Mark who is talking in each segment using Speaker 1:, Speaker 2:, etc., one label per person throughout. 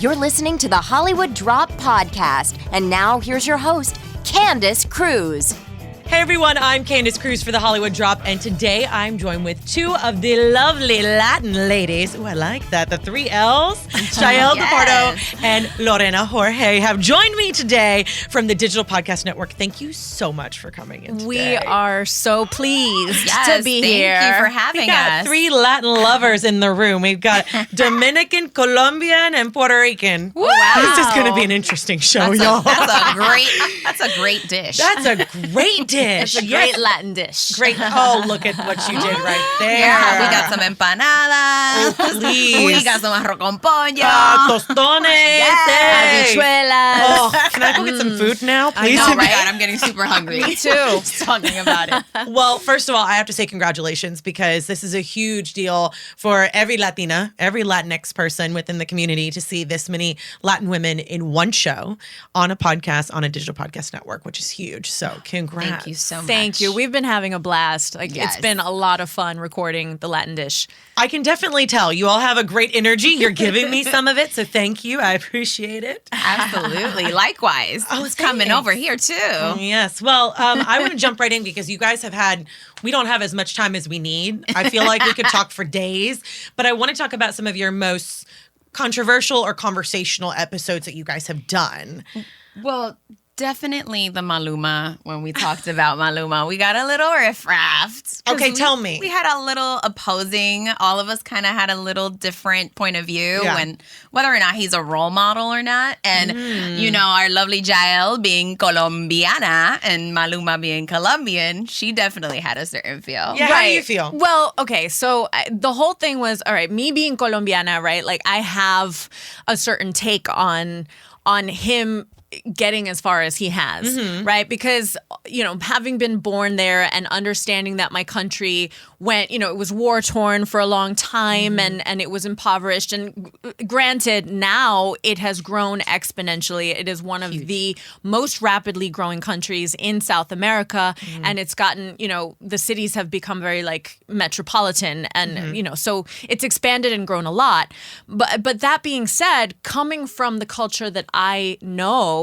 Speaker 1: You're listening to the Hollywood Drop Podcast. And now here's your host, Candace Cruz.
Speaker 2: Hey everyone, I'm Candace Cruz for the Hollywood Drop, and today I'm joined with two of the lovely Latin ladies. Ooh, I like that. The three L's. Jael, Depardo, and Lorena, Jorge have joined me today from the Digital Podcast Network. Thank you so much for coming in today.
Speaker 3: We are so pleased to be here.
Speaker 4: Thank you for having
Speaker 2: We got
Speaker 4: us.
Speaker 2: three Latin lovers in the room. We've got Dominican, Colombian, and Puerto Rican.
Speaker 4: Wow.
Speaker 2: This is going to be an interesting show, y'all.
Speaker 4: That's a great dish.
Speaker 2: That's a great dish.
Speaker 3: It's a great Latin dish.
Speaker 2: Great. Oh, look at what you did right there.
Speaker 4: Yeah, we got some empanadas.
Speaker 2: Oh, please.
Speaker 4: We got some arroz con pollo.
Speaker 2: Tostones. Hey.
Speaker 3: Habichuelas.
Speaker 2: Oh, can I go get some food now, please?
Speaker 4: Oh my God, I'm getting super hungry.
Speaker 3: Me too.
Speaker 4: Just talking about it.
Speaker 2: Well, first of all, I have to say congratulations because this is a huge deal for every Latina, every Latinx person within the community to see this many Latin women in one show on a podcast, on a digital podcast network, which is huge. So congrats.
Speaker 4: Thank you so much.
Speaker 3: Thank you. We've been having a blast.
Speaker 4: Yes.
Speaker 3: It's been a lot of fun recording the Latin dish.
Speaker 2: I can definitely tell you all have a great energy. You're giving me some of it, so thank you. I appreciate it.
Speaker 4: Absolutely. Likewise.
Speaker 2: Oh,
Speaker 4: It's coming
Speaker 2: thanks.
Speaker 4: over here too.
Speaker 2: Yes. Well, I want to jump right in because you guys we don't have as much time as we need. I feel like we could talk for days, but I want to talk about some of your most controversial or conversational episodes that you guys have done.
Speaker 4: Well, definitely the Maluma. When we talked about Maluma, we got a little riff-raffed.
Speaker 2: Okay, tell me.
Speaker 4: We had a little opposing. All of us kind of had a little different point of view
Speaker 2: Yeah.
Speaker 4: when whether or not he's a role model or not. And, you know, our lovely Jael being Colombiana and Maluma being Colombian, she definitely had a certain feel.
Speaker 2: Yeah, how do you feel?
Speaker 3: Well, okay, so the whole thing was, all right, me being Colombiana, right? Like I have a certain take on him getting as far as he has, right? Because, you know, having been born there and understanding that my country went, you know, it was war-torn for a long time and it was impoverished. And granted, now it has grown exponentially. It is one of the most rapidly growing countries in South America. And it's gotten, you know, the cities have become very like metropolitan and, you know, so it's expanded and grown a lot. But that being said, coming from the culture that I know,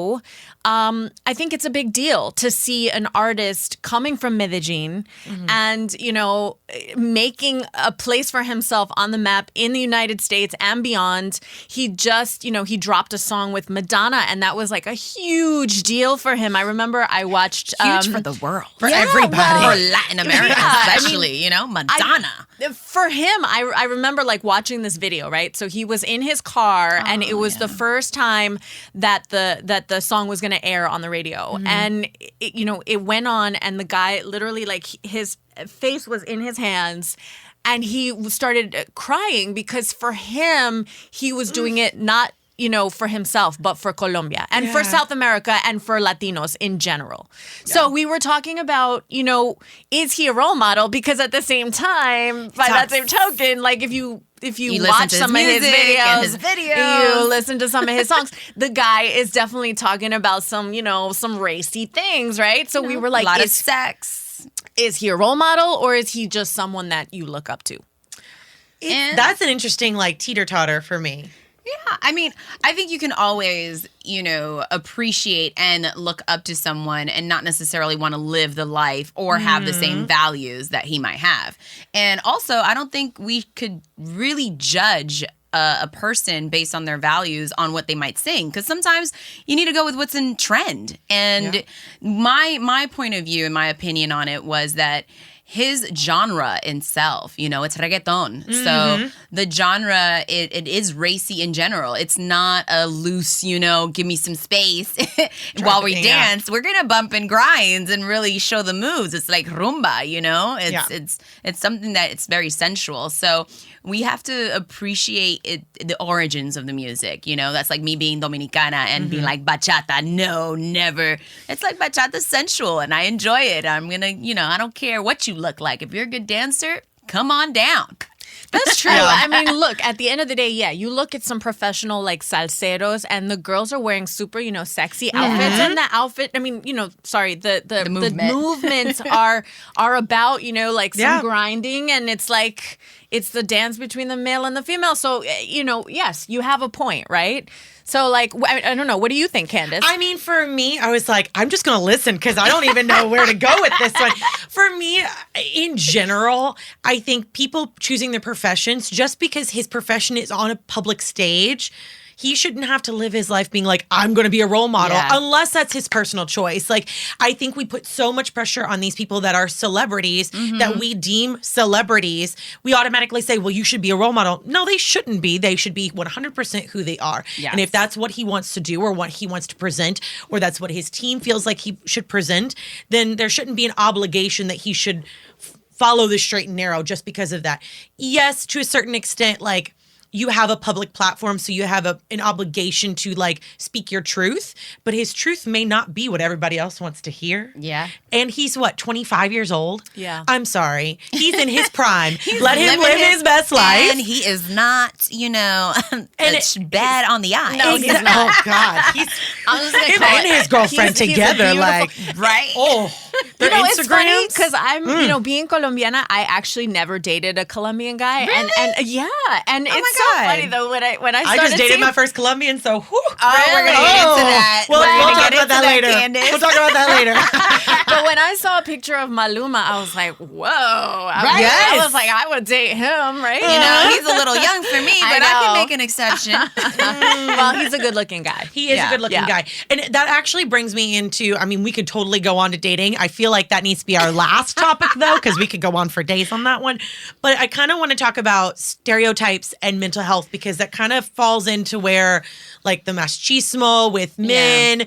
Speaker 3: I think it's a big deal to see an artist coming from Medellin and, you know, making a place for himself on the map in the United States and beyond. He just, you know, he dropped a song with Madonna and that was like a huge deal for him. I remember I watched...
Speaker 4: Huge for the world.
Speaker 2: For everybody.
Speaker 4: For Latin America,
Speaker 3: Yeah,
Speaker 4: especially, you know, Madonna.
Speaker 3: For him, I remember like watching this video, right? So he was in his car and it was the first time that the song was going to air on the radio. And, it, you know, it went on and the guy literally like his face was in his hands and he started crying because for him, he was doing it not, you know, for himself, but for Colombia and for South America and for Latinos in general. Yeah. So we were talking about, you know, is he a role model? Because at the same time, by that same token, like if you watch some of his videos, you listen to some of his songs, the guy is definitely talking about some, you know, some racy things, right? So we were like,
Speaker 4: a lot of sex.
Speaker 3: Is he a role model or is he just someone that you look up to?
Speaker 2: That's an interesting like teeter-totter for me.
Speaker 4: Yeah, I mean, I think you can always, you know, appreciate and look up to someone and not necessarily want to live the life or have the same values that he might have. And also, I don't think we could really judge a person based on their values on what they might sing, because sometimes you need to go with what's in trend. And my point of view and my opinion on it was that his genre itself, you know, it's reggaeton. So the genre, it is racy in general. It's not a loose, you know, give me some space while we dance. We're going to bump and grind and really show the moves. It's like rumba, you know? It's something that it's very sensual. So we have to appreciate the origins of the music, you know? That's like me being Dominicana and being like, bachata, no, never. It's like bachata's sensual and I enjoy it. I'm going to, you know, I don't care what you look like. If you're a good dancer, come on down.
Speaker 3: That's true. I mean, look, at the end of the day, yeah, you look at some professional like salseros and the girls are wearing super, you know, sexy outfits. And the outfit, I mean, you know, sorry, the movements are about, you know, like some grinding and it's like, it's the dance between the male and the female. So, yes, you have a point, right? So, like, I don't know. What do you think, Candace?
Speaker 2: I mean, for me, I was like, I'm just going to listen because I don't even know where to go with this one. For me, in general, I think people choosing their professions, just because his profession is on a public stage, he shouldn't have to live his life being like, I'm going to be a role model, unless that's his personal choice. Like, I think we put so much pressure on these people that are celebrities, that we deem celebrities. We automatically say, well, you should be a role model. No, they shouldn't be. They should be 100% who they are. Yes. And if that's what he wants to do or what he wants to present, or that's what his team feels like he should present, then there shouldn't be an obligation that he should follow the straight and narrow just because of that. Yes, to a certain extent, like, you have a public platform, so you have an obligation to, like, speak your truth, but his truth may not be what everybody else wants to hear.
Speaker 4: Yeah.
Speaker 2: And he's, 25 years old?
Speaker 3: Yeah.
Speaker 2: I'm sorry. He's in his prime. Let him live his best life.
Speaker 4: And he is not, it's bad on the eye.
Speaker 3: No, he's not.
Speaker 2: Oh, God.
Speaker 4: I'm just gonna
Speaker 2: Him
Speaker 4: call
Speaker 2: and
Speaker 4: it.
Speaker 2: his girlfriend together, like,
Speaker 4: Right?
Speaker 2: oh. Their
Speaker 3: it's funny
Speaker 2: Instagrams?
Speaker 3: because I'm, being Colombiana, I actually never dated a Colombian guy.
Speaker 4: Really?
Speaker 3: And yeah. And it's
Speaker 2: my
Speaker 3: so
Speaker 2: God.
Speaker 3: funny, though, when I started
Speaker 2: I just dated
Speaker 3: seeing,
Speaker 2: my first Colombian, so whew.
Speaker 4: We're gonna get into that.
Speaker 2: Well,
Speaker 4: We're
Speaker 2: we'll
Speaker 4: gonna
Speaker 2: talk
Speaker 4: get
Speaker 2: about that
Speaker 4: into
Speaker 2: later.
Speaker 4: Candace.
Speaker 2: We'll talk about that later.
Speaker 3: But when I saw a picture of Maluma, I was like, whoa.
Speaker 4: Right?
Speaker 3: I
Speaker 2: Yes.
Speaker 3: was like, I would date him, right?
Speaker 4: He's a little young for me,
Speaker 3: I
Speaker 4: but I can
Speaker 3: know.
Speaker 4: make an exception.
Speaker 3: Well, he's a good-looking guy.
Speaker 2: He is a good-looking guy. And that actually brings me into, I mean, we could totally go on to dating. I feel like that needs to be our last topic, though, because we could go on for days on that one. But I kind of want to talk about stereotypes and mental health, because that kind of falls into where, like, the machismo with men,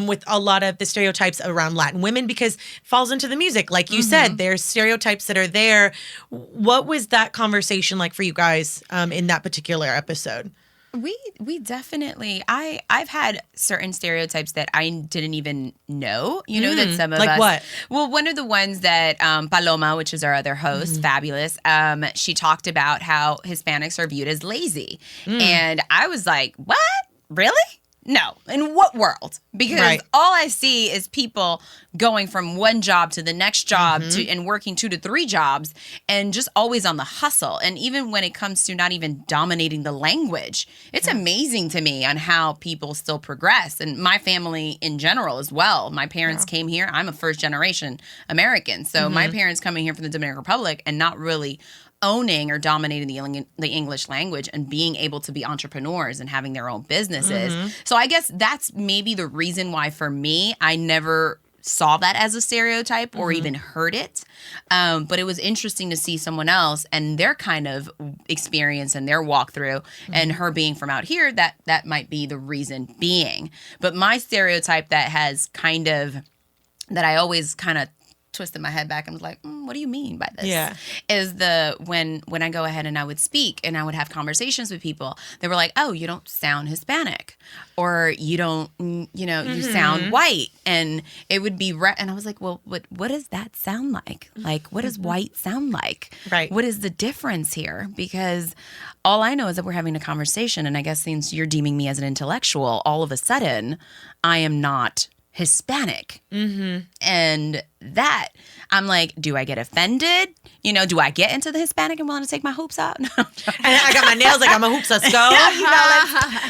Speaker 2: with a lot of the stereotypes around Latin women, because it falls into the music. Like you said, there's stereotypes that are there. What was that conversation like for you guys in that particular episode?
Speaker 4: We definitely I've had certain stereotypes that I didn't even know, that some of
Speaker 2: like
Speaker 4: us.
Speaker 2: What?
Speaker 4: Well, one of the ones that Paloma, which is our other host, fabulous, she talked about how Hispanics are viewed as lazy. And I was like, what? Really? No. In what world? Because all I see is people going from one job to the next job and working 2 to 3 jobs and just always on the hustle. And even when it comes to not even dominating the language, it's amazing to me on how people still progress. And my family in general as well. My parents came here. I'm a first generation American. So my parents coming here from the Dominican Republic and not really owning or dominating the English language and being able to be entrepreneurs and having their own businesses. So I guess that's maybe the reason why for me, I never saw that as a stereotype or even heard it. But it was interesting to see someone else and their kind of experience and their walkthrough and her being from out here, that might be the reason being. But my stereotype that I always kind of twisted my head back and was like, what do you mean by this?
Speaker 2: Yeah.
Speaker 4: Is when I go ahead and I would speak and I would have conversations with people, they were like, oh, you don't sound Hispanic, or you don't, you sound white. And it would be, and I was like, well, what does that sound like? Like, what does white sound like?
Speaker 2: Right.
Speaker 4: What is the difference here? Because all I know is that we're having a conversation. And I guess since you're deeming me as an intellectual, all of a sudden I am not Hispanic. And that, I'm like, do I get offended? Do I get into the Hispanic and want to take my hoops out? No.
Speaker 2: And I got my nails, I got my hoops, let's go.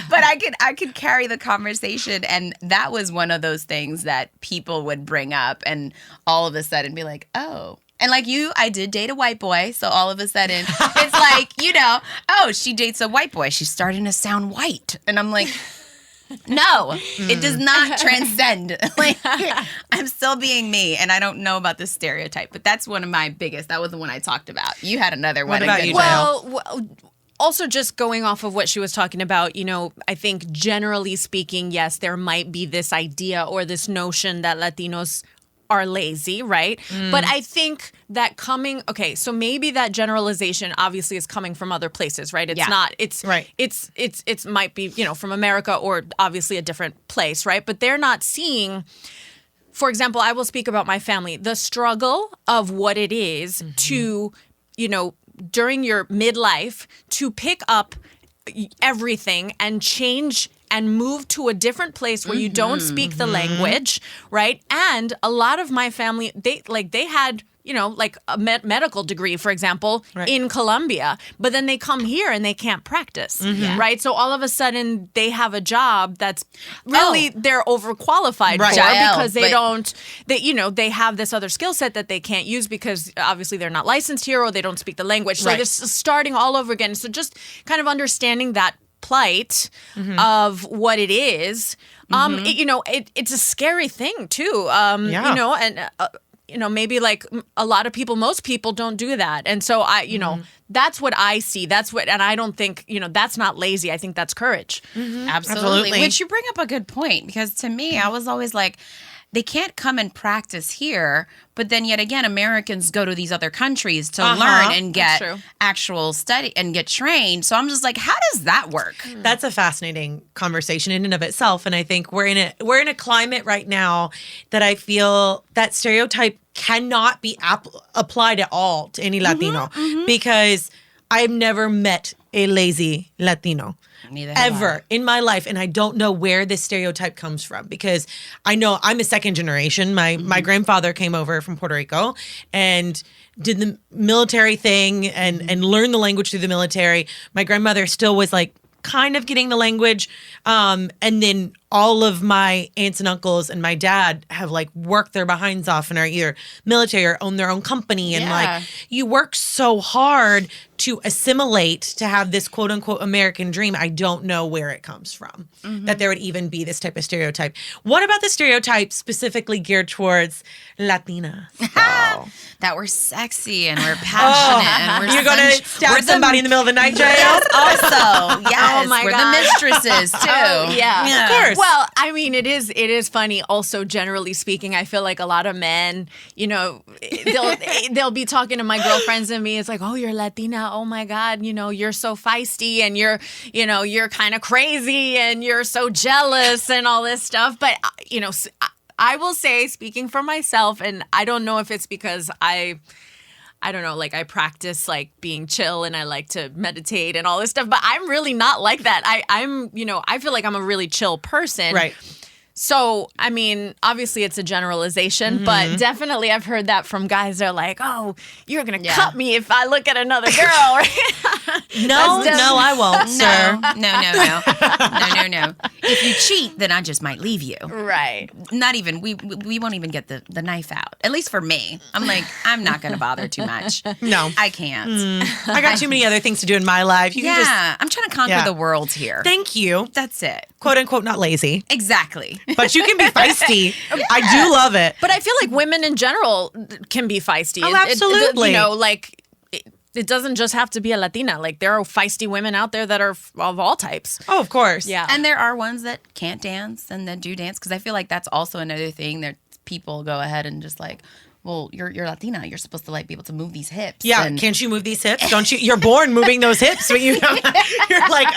Speaker 4: But I could carry the conversation. And that was one of those things that people would bring up and all of a sudden be like, oh. And like you, I did date a white boy. So all of a sudden, it's like, oh, she dates a white boy. She's starting to sound white. And I'm like, no, it does not transcend. Like, I'm still being me, and I don't know about this stereotype. But that's one of my biggest. That was the one I talked about. You had another one.
Speaker 2: What about you,
Speaker 3: Jael? Well, also just going off of what she was talking about, I think generally speaking, yes, there might be this idea or this notion that Latinos are lazy, right? But I think that so maybe that generalization obviously is coming from other places, right? It's not, it's
Speaker 2: right.
Speaker 3: It's might be, from America or obviously a different place, right? But they're not seeing, for example, I will speak about my family, the struggle of what it is to, during your midlife to pick up everything and change and move to a different place where you don't speak the language, right? And a lot of my family, they had like a medical degree, for example, in Colombia, but then they come here and they can't practice, right? So all of a sudden they have a job that's really they're overqualified for
Speaker 4: Jael,
Speaker 3: because they have this other skill set that they can't use because obviously they're not licensed here or they don't speak the language. So this is starting all over again. So just kind of understanding that plight of what it is. It's a scary thing too. Maybe like a lot of people, most people don't do that. And so that's what I see. And I don't think, that's not lazy. I think that's courage.
Speaker 4: Absolutely. Which you bring up a good point, because to me, I was always like, they can't come and practice here, but then yet again, Americans go to these other countries to learn and get actual study and get trained. So I'm just like, how does that work?
Speaker 2: That's a fascinating conversation in and of itself. And I think we're in a climate right now that I feel that stereotype cannot be applied at all to any Latino because I've never met a lazy Latino.
Speaker 4: Neither
Speaker 2: ever in my life. And I don't know where this stereotype comes from, because I know I'm a second generation. My grandfather came over from Puerto Rico and did the military thing and learned the language through the military. My grandmother still was like kind of getting the language. And then all of my aunts and uncles and my dad have like worked their behinds off and are either military or own their own company. And like, you work so hard to assimilate, to have this quote unquote American dream. I don't know where it comes from, that there would even be this type of stereotype. What about the stereotype specifically geared towards Latinas?
Speaker 4: That we're sexy and we're passionate and we're
Speaker 2: You're going to stab somebody in the middle of the night, Jael?
Speaker 4: Yes, also. Yes,
Speaker 3: my
Speaker 4: we're
Speaker 3: God.
Speaker 4: the mistresses too.
Speaker 3: Yeah,
Speaker 2: of course.
Speaker 3: Well, I mean, it is funny. Also, generally speaking, I feel like a lot of men, they'll be talking to my girlfriends and me. It's like, oh, you're Latina. Oh my God, you're so feisty and you're kind of crazy and you're so jealous and all this stuff. But I will say, speaking for myself, and I don't know if it's because I don't know, like I practice like being chill and I like to meditate and all this stuff, but I'm really not like that. I feel like I'm a really chill person. Right. So, I mean, obviously it's a generalization, but definitely I've heard that from guys that are like, oh, you're going to cut me if I look at another girl.
Speaker 2: No, I won't, sir.
Speaker 4: No. If you cheat, then I just might leave you.
Speaker 3: Right.
Speaker 4: Not even, we won't even get the knife out. At least for me. I'm like, I'm not going to bother too much.
Speaker 2: No.
Speaker 4: I can't.
Speaker 2: I got too many other things to do in my life. You can just,
Speaker 4: I'm trying to conquer the world here.
Speaker 2: Thank you.
Speaker 4: That's it.
Speaker 2: Quote unquote, not lazy.
Speaker 4: Exactly.
Speaker 2: But you can be feisty. I do love it.
Speaker 3: But I feel like women in general can be feisty.
Speaker 2: Oh, absolutely.
Speaker 3: It doesn't just have to be a Latina. Like, there are feisty women out there that are of all types.
Speaker 2: Oh, of course.
Speaker 3: Yeah.
Speaker 4: And there are ones that can't dance and that do dance, because I feel like that's also another thing that people go ahead and just like, well, you're Latina. You're supposed to like be able to move these hips.
Speaker 2: Yeah, can't you move these hips? Don't you? You're born moving those hips, but you're like,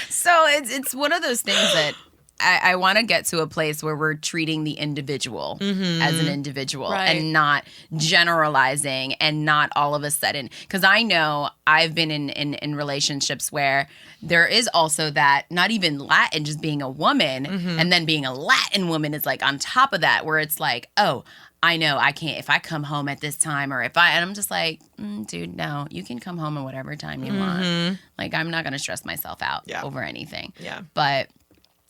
Speaker 4: So it's one of those things that I want to get to a place where we're treating the individual as an individual and not generalizing and not all of a sudden. Because I know I've been in relationships where there is also that, not even Latin, just being a woman, and then being a Latin woman is like on top of that, where it's like, oh, I know I can't, if I come home at this time, or and I'm just like, dude, no, you can come home at whatever time you want. Like, I'm not going to stress myself out over anything. Yeah. But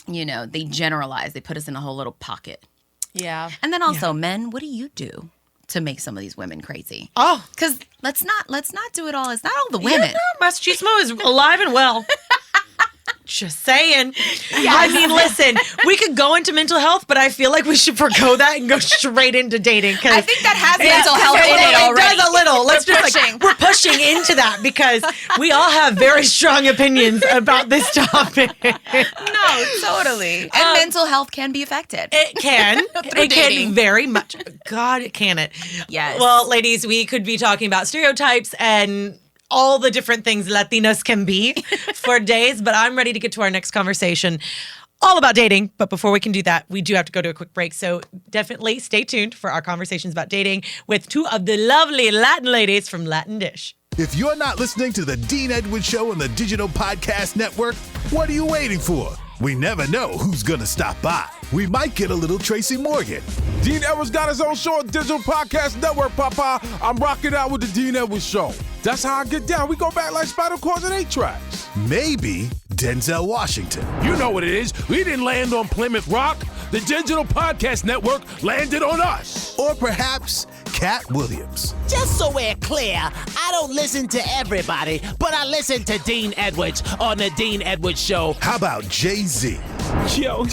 Speaker 4: they generalize. They put us in a whole little pocket. Yeah. And then also, men, what do you do to make some of these women crazy? Oh. Because let's not do it all. It's not all the women.
Speaker 2: Machismo is alive and well. Just saying. Yeah. I mean, listen, we could go into mental health, but I feel like we should forgo that and go straight into dating.
Speaker 4: I think that has mental health in it already.
Speaker 2: It does a little. Let's we're pushing into that, because we all have very strong opinions about this topic.
Speaker 4: No, totally. And mental health can be affected.
Speaker 2: It can. It can be very much. God, can it?
Speaker 4: Yes.
Speaker 2: Well, ladies, we could be talking about stereotypes and all the different things Latinas can be for days, but I'm ready to get to our next conversation all about dating. But before we can do that, we do have to go to a quick break. So definitely stay tuned for our conversations about dating with two of the lovely Latin ladies from Latin Dish.
Speaker 5: If you're not listening to the Dean Edwards Show on the Digital Podcast Network, what are you waiting for? We never know who's gonna stop by. We might get a little Tracy Morgan.
Speaker 6: Dean Edwards got his own show on Digital Podcast Network, Papa. I'm rocking out with the Dean Edwards Show. That's how I get down. We go back like Spinal Cords and 8 tracks.
Speaker 5: Maybe Denzel Washington.
Speaker 6: You know what it is. We didn't land on Plymouth Rock. The Digital Podcast Network landed on us.
Speaker 5: Or perhaps Cat Williams.
Speaker 7: Just so we're clear, I don't listen to everybody, but I listen to Dean Edwards on the Dean Edwards Show.
Speaker 5: How about Jay-Z?
Speaker 6: Yo,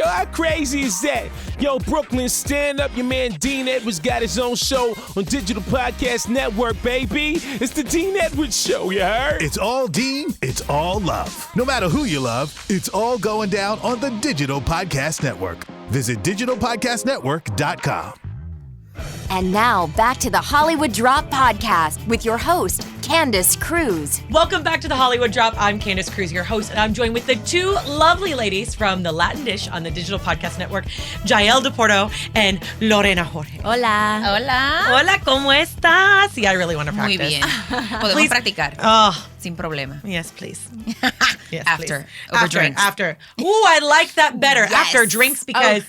Speaker 6: how crazy is that? Yo, Brooklyn, stand up. Your man Dean Edwards got his own show on Digital Podcast Network, baby. It's the Dean Edwards Show, you heard?
Speaker 5: It's all Dean, it's all love. No matter who you love, it's all going down on the Digital Podcast Network. Visit digitalpodcastnetwork.com.
Speaker 1: And now back to the Hollywood Drop Podcast with your host, Candace Cruz.
Speaker 2: Welcome back to the Hollywood Drop. I'm Candace Cruz, your host, and I'm joined with the two lovely ladies from the Latin Dish on the Digital Podcast Network, Jael Depardo and Lorena Jorge.
Speaker 3: Hola.
Speaker 4: Hola.
Speaker 2: Hola, ¿cómo estás? Yeah, I really want to practice.
Speaker 4: Muy bien. Podemos
Speaker 2: Please.
Speaker 4: practicar.
Speaker 2: Oh,
Speaker 4: Sin problema.
Speaker 2: yes, please. Yes,
Speaker 4: After.
Speaker 2: please.
Speaker 4: Over drinks.
Speaker 2: After. Ooh, I like that better.
Speaker 4: Yes.
Speaker 2: After drinks, because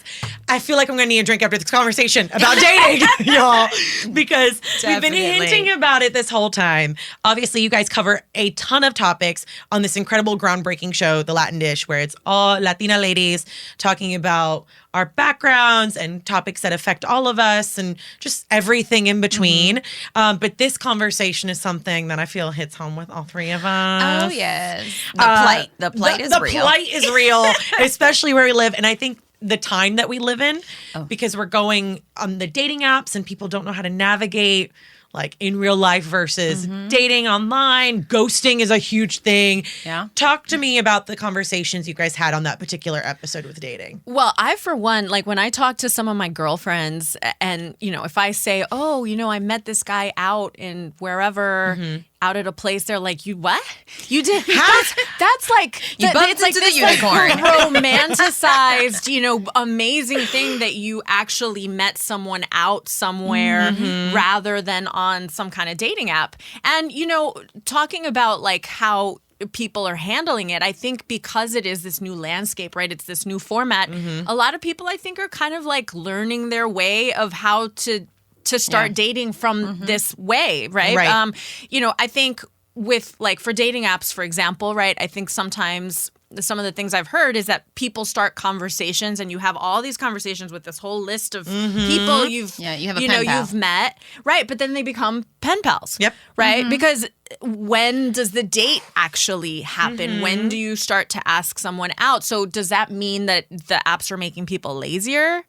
Speaker 2: I feel like I'm going to need a drink after this conversation about dating, y'all. Because we've been
Speaker 4: Definitely.
Speaker 2: hinting about it this whole time. Obviously, you guys cover a ton of topics on this incredible, groundbreaking show, The Latin Dish, where it's all Latina ladies talking about our backgrounds and topics that affect all of us and just everything in between. But this conversation is something that I feel hits home with all three of us.
Speaker 4: Oh, yes. The plight is real.
Speaker 2: The plight is real, especially where we live. And I think the time that we live in, because we're going on the dating apps and people don't know how to navigate like in real life versus dating online. Ghosting is a huge thing.
Speaker 4: Yeah.
Speaker 2: Talk to me about the conversations you guys had on that particular episode with dating.
Speaker 3: Well, I, for one, like when I talk to some of my girlfriends and, you know, if I say, oh, you know, I met this guy out in wherever, out at a place, they're like, you what? You did? That's like,
Speaker 4: You bumped into the unicorn.
Speaker 3: Romanticized, you know, amazing thing that you actually met someone out somewhere rather than on some kind of dating app. And, you know, talking about like how people are handling it, I think because it is this new landscape, right? It's this new format. A lot of people, I think, are kind of like learning their way of how to start dating from this way, right?
Speaker 2: Right.
Speaker 3: You know, I think with like for dating apps, for example, right? I think sometimes some of the things I've heard is that people start conversations and you have all these conversations with this whole list of people
Speaker 4: you have a
Speaker 3: you
Speaker 4: pen
Speaker 3: know
Speaker 4: pal.
Speaker 3: you've met, right? But then they become pen pals.
Speaker 2: Yep.
Speaker 3: Right? Because when does the date actually happen? When do you start to ask someone out? So does that mean that the apps are making people lazier?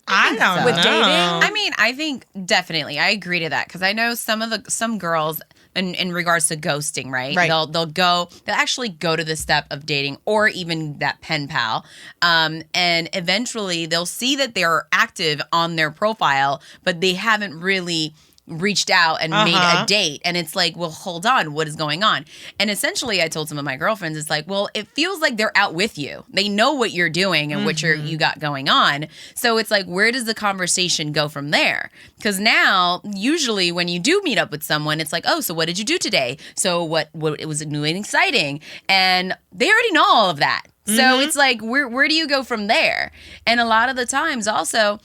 Speaker 2: I don't know.
Speaker 3: With dating?
Speaker 4: I mean, I think definitely I agree to that because I know some girls in regards to ghosting, right?
Speaker 2: Right.
Speaker 4: They'll actually go to the step of dating or even that pen pal, and eventually they'll see that they're active on their profile, but they haven't really reached out and made a date. And it's like, well, hold on, what is going on? And essentially I told some of my girlfriends, it's like, well, it feels like they're out with you. They know what you're doing and what you got going on. So it's like, where does the conversation go from there? Because now, usually when you do meet up with someone, it's like, oh, so what did you do today? So what it was new and exciting? And they already know all of that. So it's like, where do you go from there? And a lot of the times also,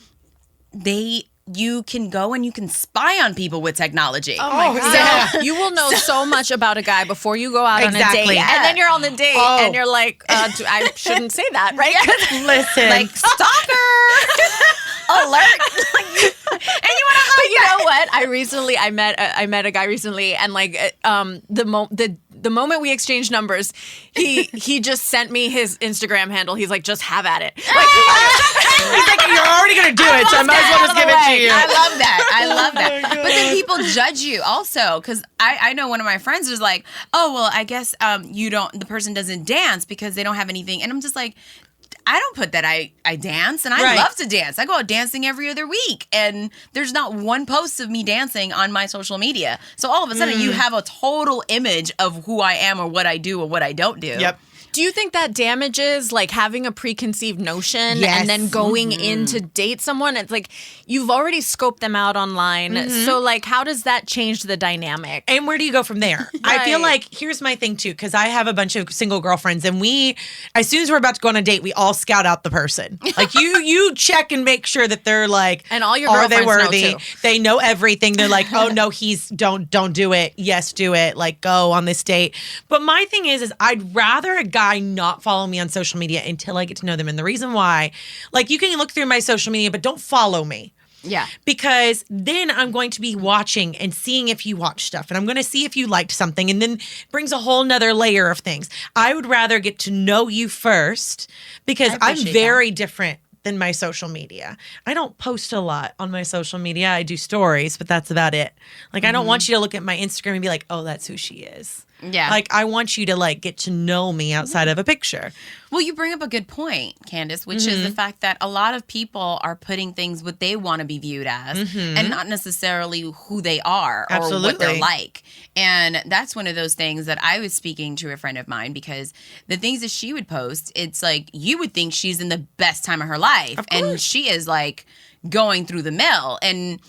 Speaker 4: you can go and you can spy on people with technology.
Speaker 3: Oh my God. So you will know so much about a guy before you go out on a
Speaker 2: Exactly.
Speaker 3: date.
Speaker 2: Yeah.
Speaker 3: And then you're on the date and you're like, I shouldn't say that, right?
Speaker 2: Listen.
Speaker 4: Like, stalker! Alert! And you want to
Speaker 3: But you know what? I met a guy recently, and like the moment we exchanged numbers, he just sent me his Instagram handle. He's like, just have at it. Like,
Speaker 2: He's like, you're already going to do it, so I might as well just give it to you.
Speaker 4: I love that. I love that. But then people judge you also, because I know one of my friends was like, oh, well, I guess the person doesn't dance because they don't have anything. And I'm just like, I don't put that I dance, and I love to dance. I go out dancing every other week, and there's not one post of me dancing on my social media. So all of a sudden, you have a total image of who I am or what I do or what I don't do.
Speaker 2: Yep.
Speaker 3: Do you think that damages like having a preconceived notion
Speaker 2: Yes.
Speaker 3: and then going in to date someone? It's like you've already scoped them out online. So like how does that change the dynamic?
Speaker 2: And where do you go from there? I feel
Speaker 3: Right.
Speaker 2: like here's my thing too, because I have a bunch of single girlfriends, and as soon as we're about to go on a date, we all scout out the person. Like you check and make sure that they're like,
Speaker 3: And all your
Speaker 2: are they
Speaker 3: girlfriends know,
Speaker 2: worthy?
Speaker 3: too.
Speaker 2: They know everything. They're like, oh no, don't do it. Yes, do it. Like go on this date. But my thing is I'd rather a guy not follow me on social media until I get to know them. And the reason why, like you can look through my social media, but don't follow me.
Speaker 4: Yeah.
Speaker 2: Because then I'm going to be watching and seeing if you watch stuff, and I'm going to see if you liked something, and then brings a whole nother layer of things. I would rather get to know you first, because I'm
Speaker 4: appreciate
Speaker 2: very different than my social media. I don't post a lot on my social media. I do stories, but that's about it. Like I don't want you to look at my Instagram and be like, oh, that's who she is.
Speaker 4: Yeah.
Speaker 2: Like I want you to like get to know me outside of a picture.
Speaker 4: Well, you bring up a good point, Candace, which is the fact that a lot of people are putting things what they want to be viewed as and not necessarily who they are or what
Speaker 2: Absolutely.
Speaker 4: they're like. And that's one of those things that I was speaking to a friend of mine, because the things that she would post, it's like you would think she's in the best time of her life. And she is like going through the mill. And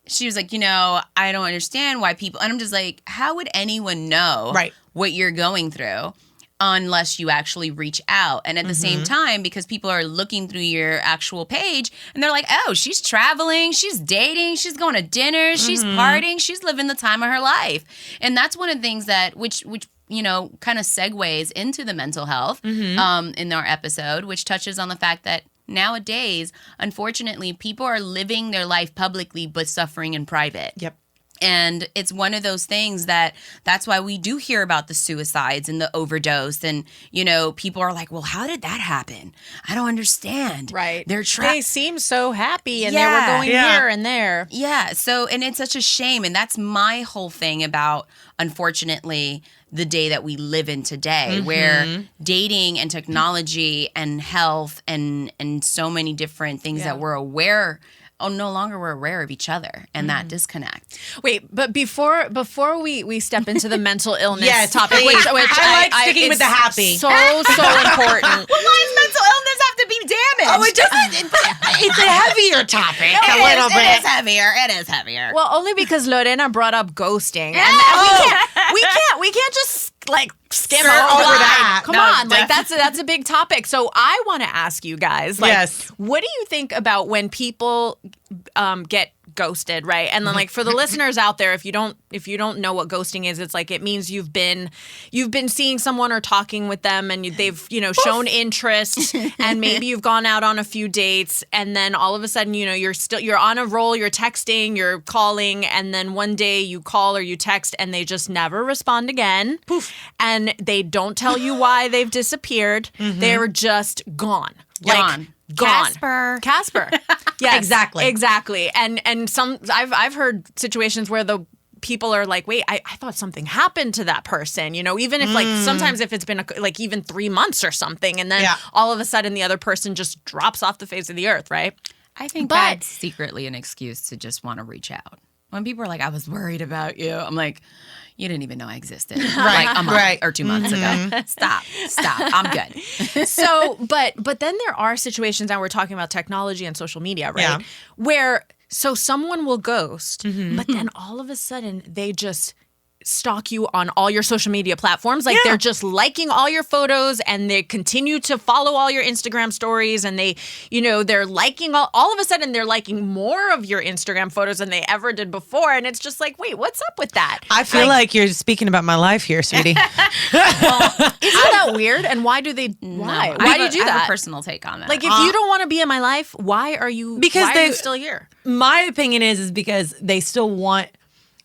Speaker 4: she was like, I don't understand why people, and I'm just like, how would anyone know
Speaker 2: Right.
Speaker 4: what you're going through unless you actually reach out? And at the same time, because people are looking through your actual page and they're like, oh, she's traveling, she's dating, she's going to dinner, she's partying, she's living the time of her life. And that's one of the things that, which kind of segues into the mental health in our episode, which touches on the fact that nowadays, unfortunately, people are living their life publicly but suffering in private.
Speaker 2: Yep.
Speaker 4: And it's one of those things that's why we do hear about the suicides and the overdose. And, people are like, well, how did that happen? I don't understand.
Speaker 3: Right.
Speaker 4: They're
Speaker 3: They seem so happy and they
Speaker 4: Yeah.
Speaker 3: were going
Speaker 2: Yeah.
Speaker 3: here and there.
Speaker 4: Yeah. So, and it's such a shame. And that's my whole thing about, unfortunately, the day that we live in today, where dating and technology and health and so many different things that we're aware no longer we're aware of each other, and that disconnect.
Speaker 3: Wait, but before we step into the mental illness
Speaker 2: Yes,
Speaker 3: topic,
Speaker 2: please.
Speaker 3: which
Speaker 2: I like sticking with
Speaker 3: it's
Speaker 2: the happy.
Speaker 3: so important.
Speaker 4: Well, why does mental illness have to be damaged?
Speaker 2: Oh, it doesn't. It's a heavier topic.
Speaker 4: It
Speaker 2: a little
Speaker 4: is,
Speaker 2: bit.
Speaker 4: It is heavier. It is heavier.
Speaker 3: Well, only because Lorena brought up ghosting, and we can't just like skim
Speaker 2: Skirt
Speaker 3: over
Speaker 2: over
Speaker 3: that.
Speaker 2: that.
Speaker 3: Come
Speaker 4: No,
Speaker 3: on, like that's a big topic. So I want to ask you guys, like,
Speaker 2: Yes.
Speaker 3: what do you think about when people get ghosted, right? And then like for the listeners out there, if you don't know what ghosting is, it's like it means you've been seeing someone or talking with them and they've shown interest and maybe you've gone out on a few dates and then all of a sudden you're on a roll, you're texting, you're calling, and then one day you call or you text and they just never respond again. Poof. And they don't tell you why they've disappeared. They're just gone.
Speaker 4: Gone.
Speaker 3: Gone. Casper. Yes,
Speaker 2: Exactly.
Speaker 3: And some I've heard situations where the people are like, wait, I thought something happened to that person, even if like sometimes if it's been like even 3 months or something, and then all of a sudden the other person just drops off the face of the earth, right?
Speaker 4: I think
Speaker 3: But-
Speaker 4: that's secretly an excuse to just want to reach out. When people are like, I was worried about you, I'm like, you didn't even know I existed. Like a month or 2 months ago. Stop. I'm good.
Speaker 3: So, but then there are situations, now we're talking about technology and social media, right?
Speaker 2: Yeah.
Speaker 3: Where so someone will ghost, but then all of a sudden they just stalk you on all your social media platforms. Like they're just liking all your photos and they continue to follow all your Instagram stories and they, they're liking all of a sudden they're liking more of your Instagram photos than they ever did before. And it's just like, wait, what's up with that?
Speaker 2: I feel like you're speaking about my life here, sweetie.
Speaker 3: Isn't that weird? And why do they, why? Why do you do
Speaker 4: I have
Speaker 3: that?
Speaker 4: a personal take on that.
Speaker 3: Like, if you don't want to be in my life, why are you?
Speaker 2: Because
Speaker 3: why are
Speaker 2: they-
Speaker 3: you still here?
Speaker 2: My opinion is because they still want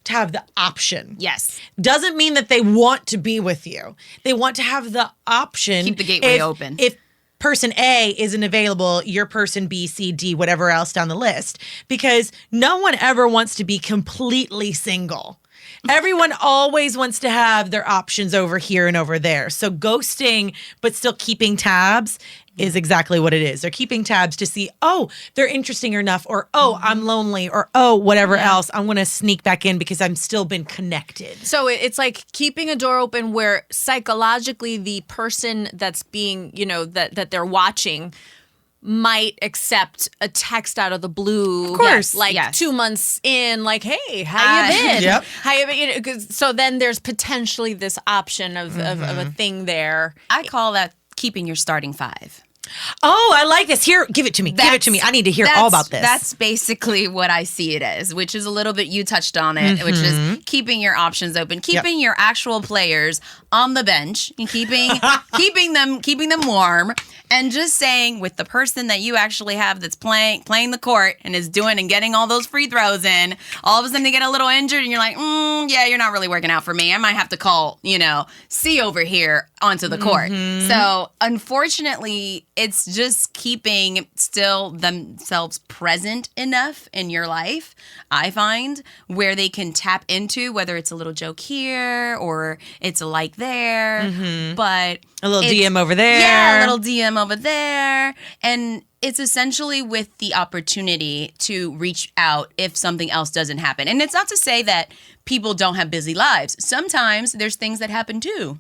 Speaker 2: to have the option.
Speaker 4: yes.
Speaker 2: Doesn't mean that they want to be with you. They want to have the option.
Speaker 4: Keep the gateway open.
Speaker 2: If person A isn't available, your person B, C, D, whatever else down the list. Because no one ever wants to be completely single. Everyone always wants to have their options over here and over there. So ghosting, but still keeping tabs is exactly what it is. They're keeping tabs to see, oh, they're interesting enough, or oh, I'm lonely, or oh, whatever else. I'm going to sneak back in because I'm still been connected.
Speaker 3: So it's like keeping a door open where psychologically the person that's being, that they're watching might accept a text out of the blue.
Speaker 2: Of course.
Speaker 3: 2 months in, like, hey, how you been?
Speaker 2: Yep.
Speaker 3: How you been? So then there's potentially this option of a thing there.
Speaker 4: I call that keeping your starting five.
Speaker 2: Oh, I like this. Here, give it to me. Give it to me. I need to hear all about this.
Speaker 4: That's basically what I see it as, which is a little bit, you touched on it, which is keeping your options open, keeping your actual players on the bench, and keeping them warm, and just saying with the person that you actually have that's playing the court and is doing and getting all those free throws in, all of a sudden they get a little injured and you're like, yeah, you're not really working out for me. I might have to call, C over here onto the court. So unfortunately, it's just keeping still themselves present enough in your life, I find, where they can tap into, whether it's a little joke here or it's a like there, but
Speaker 2: a little DM over there.
Speaker 4: Yeah, a little DM over there. And it's essentially with the opportunity to reach out if something else doesn't happen. And it's not to say that people don't have busy lives. Sometimes there's things that happen too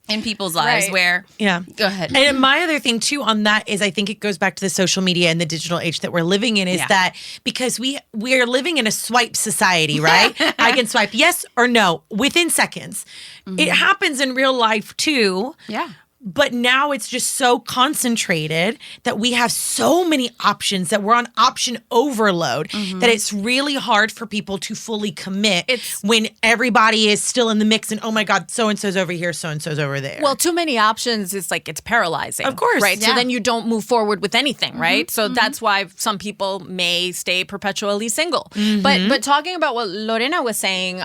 Speaker 4: in people's lives where...
Speaker 2: Yeah.
Speaker 4: Go ahead.
Speaker 2: And my other thing too on that is I think it goes back to the social media and the digital age that we're living in is that because we are living in a swipe society, right? I can swipe yes or no within seconds. It happens in real life too.
Speaker 4: Yeah.
Speaker 2: But now it's just so concentrated that we have so many options that we're on option overload that it's really hard for people to fully commit when everybody is still in the mix and, oh my God, so-and-so's over here, so-and-so's over there.
Speaker 3: Well, too many options is like it's paralyzing.
Speaker 2: Of course.
Speaker 3: Right?
Speaker 4: Yeah.
Speaker 3: So then you don't move forward with anything, right? So that's why some people may stay perpetually single. But talking about what Lorena was saying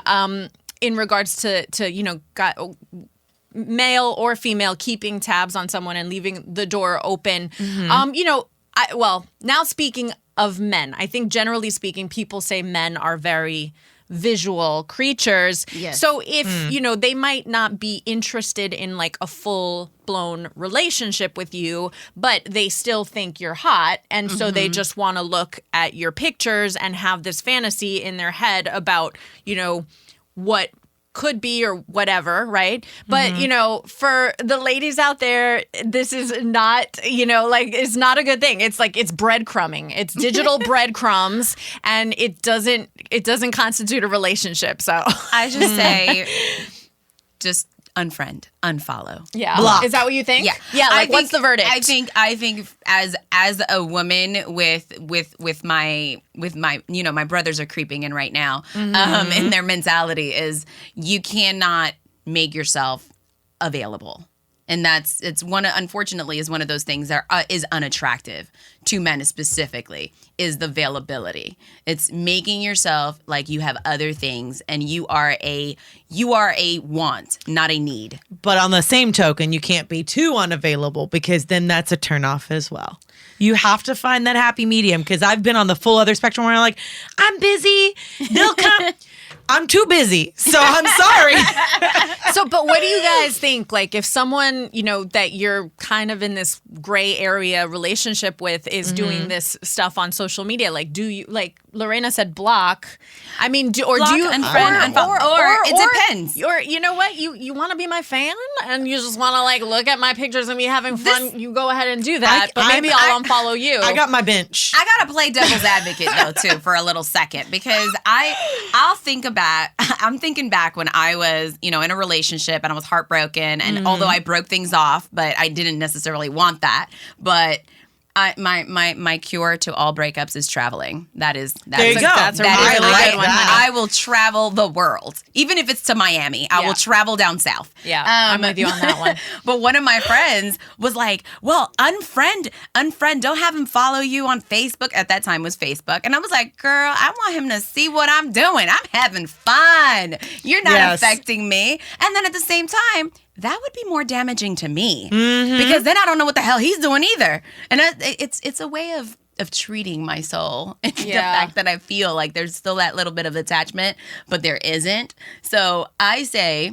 Speaker 3: in regards to male or female keeping tabs on someone and leaving the door open. Now speaking of men, I think generally speaking, people say men are very visual creatures.
Speaker 4: Yes.
Speaker 3: So if, they might not be interested in like a full-blown relationship with you, but they still think you're hot. And so they just want to look at your pictures and have this fantasy in their head about, what could be or whatever, right? But, for the ladies out there, this is not, it's not a good thing. It's like, it's breadcrumbing. It's digital breadcrumbs, and it doesn't constitute a relationship. So
Speaker 4: I just say, just unfriend, unfollow.
Speaker 3: Yeah.
Speaker 2: Block.
Speaker 3: Is that what you think?
Speaker 4: Yeah.
Speaker 3: Yeah. Like, what's the verdict?
Speaker 4: I think as a woman with my my brothers are creeping in right now, and their mentality is you cannot make yourself available. And unfortunately is one of those things that is unattractive to men specifically, is the availability. It's making yourself like you have other things and you are a want, not a need.
Speaker 2: But on the same token, you can't be too unavailable because then that's a turnoff as well. You have to find that happy medium, because I've been on the full other spectrum where I'm like, I'm busy, they'll come. I'm too busy, so I'm sorry.
Speaker 3: So, but what do you guys think? Like, if someone, that you're kind of in this gray area relationship with is doing this stuff on social media, like, do you, like Lorena said, block? I mean, do you
Speaker 4: unfriend, unfollow, or it depends.
Speaker 3: Or you know what? You want to be my fan and you just want to like look at my pictures and be having fun. You go ahead and do that, but maybe I'll unfollow you.
Speaker 2: I got my bench.
Speaker 4: I gotta play devil's advocate though too for a little second, because I'm thinking back when I was, in a relationship and I was heartbroken, and although I broke things off, but I didn't necessarily want that. But my cure to all breakups is traveling. There you
Speaker 2: go.
Speaker 3: That's a really good one.
Speaker 4: I will travel the world, even if it's to Miami. I will travel down south.
Speaker 3: Yeah, I'm with you on that one.
Speaker 4: But one of my friends was like, "Well, unfriend. Don't have him follow you on Facebook." At that time was Facebook, and I was like, "Girl, I want him to see what I'm doing. I'm having fun. You're not affecting me." And then at the same time, that would be more damaging to me, because then I don't know what the hell he's doing either. And it's a way of treating my soul. The
Speaker 3: Yeah.
Speaker 4: fact that I feel like there's still that little bit of attachment, but there isn't. So I say,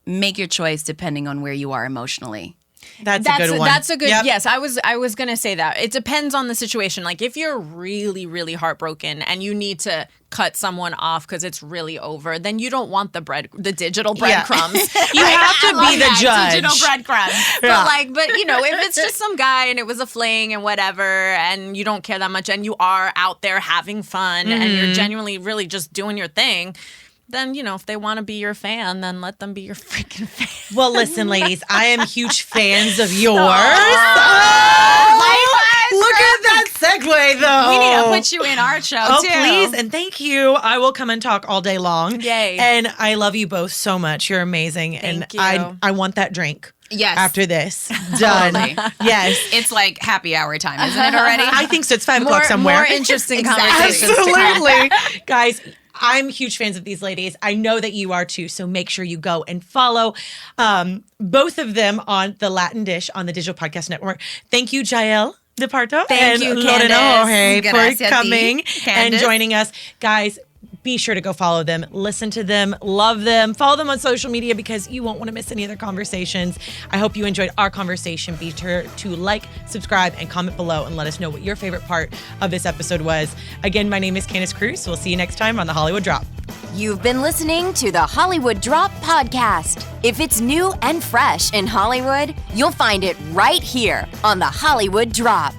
Speaker 4: make your choice depending on where you are emotionally.
Speaker 2: That's a good one.
Speaker 3: That's a good.
Speaker 2: Yep.
Speaker 3: Yes, I was gonna say that. It depends on the situation. Like if you're really, really heartbroken and you need to cut someone off because it's really over, then you don't want the digital breadcrumbs.
Speaker 2: You have to be the judge.
Speaker 4: Digital breadcrumbs.
Speaker 3: But you know, if it's just some guy and it was a fling and whatever, and you don't care that much, and you are out there having fun and you're genuinely really just doing your thing, then, you know, if they want to be your fan, then let them be your freaking fan.
Speaker 2: Well, listen, ladies, I am huge fans of yours. Look at that segue, though.
Speaker 3: We need to put you in our show, too.
Speaker 2: Please, and thank you. I will come and talk all day long.
Speaker 3: Yay.
Speaker 2: And I love you both so much. You're amazing.
Speaker 3: Thank you.
Speaker 2: I want that drink.
Speaker 4: Yes.
Speaker 2: After this. Done.
Speaker 4: Totally.
Speaker 2: Yes.
Speaker 4: It's like happy hour time, isn't it already?
Speaker 2: I think so. It's 5 o'clock somewhere.
Speaker 3: More interesting conversations.
Speaker 2: Absolutely. Guys, I'm huge fans of these ladies. I know that you are too. So make sure you go and follow both of them on the Latin Dish on the Digital Podcast Network. Thank you, Jael Depardo and
Speaker 3: you,
Speaker 2: Lorena Jorge, for
Speaker 4: Gracias,
Speaker 2: coming and
Speaker 4: Candace.
Speaker 2: joining us. Guys, be sure to go follow them, listen to them, love them, follow them on social media because you won't want to miss any of their conversations. I hope you enjoyed our conversation. Be sure to like, subscribe, and comment below and let us know what your favorite part of this episode was. Again, my name is Candace Cruz. We'll see you next time on The Hollywood Drop.
Speaker 1: You've been listening to the Hollywood Drop podcast. If it's new and fresh in Hollywood, you'll find it right here on the Hollywood Drop.